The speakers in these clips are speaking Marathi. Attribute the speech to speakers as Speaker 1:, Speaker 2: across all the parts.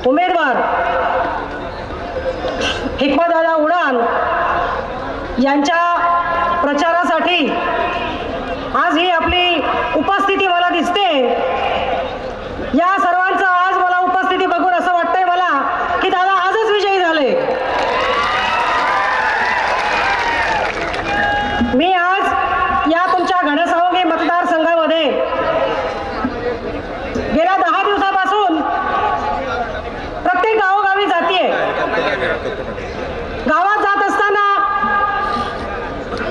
Speaker 1: उमेदवार हिकमतदादा उडान यांच्या प्रचारासाठी आज ही आपली उपस्थिती मला दिसते। या सर्वांचं आज मला उपस्थिती बघून असं वाटतंय मला की दादा आजच विजयी झाले। मी आज या तुमच्या घनसावंगी मतदारसंघामध्ये गेल्या 10 दिवसापासून प्रत्येक गावोगावी जातीये। गावात जात असताना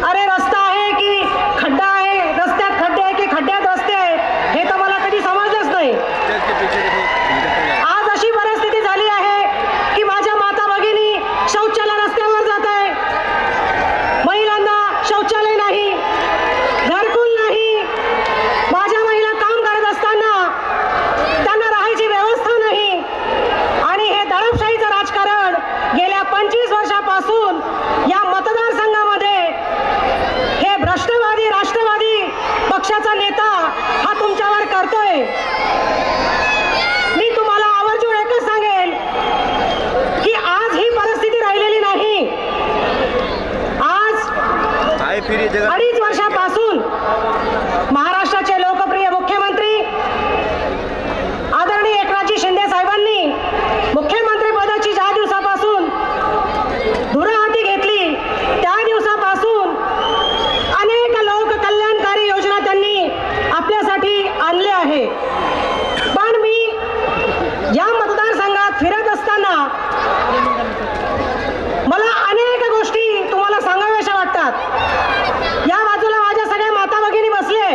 Speaker 1: अरे रस्ता आहे की खड्डा आहे, रस्त्यात खड्डे आहे की खड्ड्यात रस्ते आहे हे तर मला कधी समजलंच नाही। आज अशी परिस्थिती झाली आहे की माझ्या माता भगिनी शौचालय रस्त्यावर जात आहे, महिलांना शौचालय नाही, घरकुल नाही, माझ्या महिला काम करत असताना त्यांना राहायची व्यवस्था नाही। आणि हे दडपशाहीचं राजकारण गेल्या 25 वर्षापासून या मतदारसंघामध्ये हे भ्रष्टवादी राष्ट्रवादी पक्षाचा नेता हा तुमच्यावर करतोय। मी तुम्हाला आवर्जून एकच सांगेल की आज ही परिस्थिती राहिलेली नाही। आज 2.5 वर्षापासून महाराष्ट्राचे लोकप्रिय मुख्यमंत्री आदरणीय एकनाथजी शिंदे साहेबांनी मुख्यमंत्री पदाची ज्या दिवसापासून धुरा हाती घेतली त्या दिवसापासून अनेक लोक कल्याणकारी योजना त्यांनी आपल्यासाठी आणल्या आहे। पण मी या मतदारसंघात फिरत असताना मला अनेक गोष्टी तुम्हाला सांगाव्याशा वाटतात। या बाजूला माझ्या सगळ्या माता भगिनी बसले,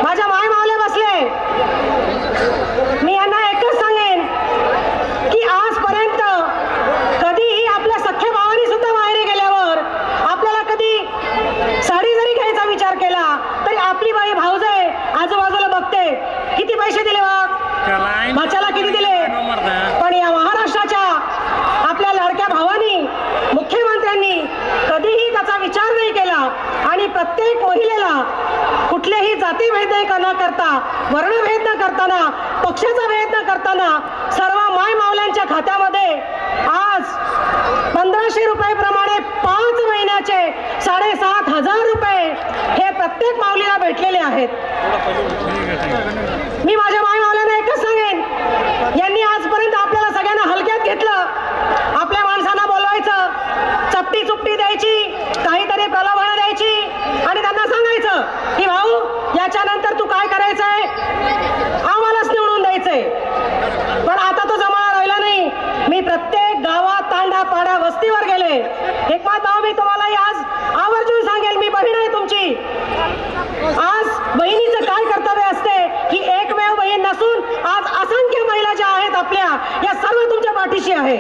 Speaker 1: माझ्या माय मावले बसले। मी यांना एकच सांगेन की आजपर्यंत कधीही आपल्या सख्ख्या भावानी सुद्धा बाहेर गेल्यावर आपल्याला कधी साडी जरी घ्यायचा विचार केला तरी आपली बाई भाऊजाई आजूबाजूला बघते किती पैसे दिले, भाच्याला किती दिले। पण या महाराष्ट्राच्या आपल्या लाडक्या भावानी मुख्यमंत्र्यांनी कधीही त्याचा विचार नाही केला आणि प्रत्येक महिलेला कुठलेही जातीभेद न करता, वर्णभेद न करताना, पक्षाचा भेद न करताना सर्व माय मावल्यांच्या खात्यामध्ये आज 1500 रुपये प्रमाणे 5 महिन्याचे 7,500 रुपये हे प्रत्येक माऊलीला भेटलेले आहेत। मी माझ्या माय मावल्यांना एकच सांगेन, यांनी आजपर्यंत आपल्याला सगळ्यांना हलक्यात घेतलं। आपल्या माणसांना बोलवायचं, चपटी चुपटी द्यायची, काहीतरी प्रलोभनं द्यायची आणि त्यांना सांगायचं की भाऊ याच्यानंतर तू काय करायचंय, आम्हालाच निवडून द्यायचंय। पण आता तो जमाना राहिला नाही। मी प्रत्येक गावात, तांडा पाडा, वस्तीवर गेले। एकमात भाऊ मी तुम्हाला आज आवर्जून सांगेल, मी बहीण आहे तुमची। आज बहिणीचं काय कर्तव्य असते की एकमेव बहीण नसून आज असंख्य महिला ज्या आहेत आपल्या, या सर्व तुमच्या पाठीशी आहे।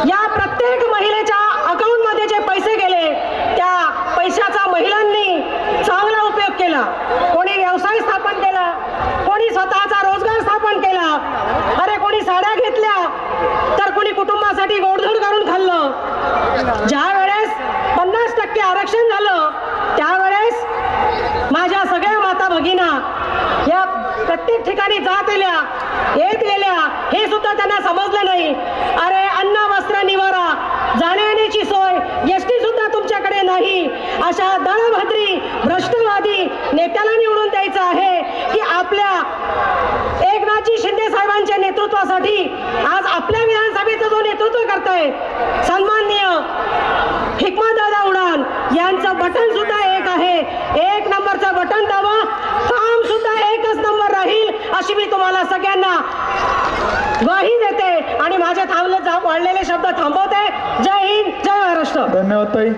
Speaker 1: या प्रत्येक महिलेच्या अकाउंट मध्ये जे पैसे गेले त्या पैशाचा महिलांनी चांगला उपयोग केला। कोणी व्यवसाय स्थापन केला, कोणी स्वतःचा रोजगार स्थापन केला, अरे कोणी साड्या घेतल्या तर कोणी कुटुंबासाठी गोडधोड करून खाल्लं। ज्या वेळेस 50% आरक्षण झालं त्यावेळेस माझ्या सगळ्या माता भगिना या प्रत्येक ठिकाणी जात येत गेल्या, हे सुद्धा त्यांना समजलं नाही। अरे अन्न वस्त्र निवारा, जाण्याची सोय, एसटी सुद्धा तुमच्याकडे नाही, अशा दळभद्री भ्रष्टवादी नेत्याला निवडून द्यायचं आहे की आपल्या एकनाथजी शिंदे साहेबांच्या नेतृत्वासाठी आज आपल्या विधानसभेचं जो नेतृत्व करताय सन्माननीय हिकमतदादा उडान यांचं बटन सुद्धा एक आहे। 1 नंबरचं बटन दाबा, काम सुद्धा एकच नंबर राहील अशी मी तुम्हाला सगळ्यांना ग्वाही देते आणि माझे वाढलेले शब्द थांबवते। जय हिंद, जय महाराष्ट्र।
Speaker 2: धन्यवाद ताई।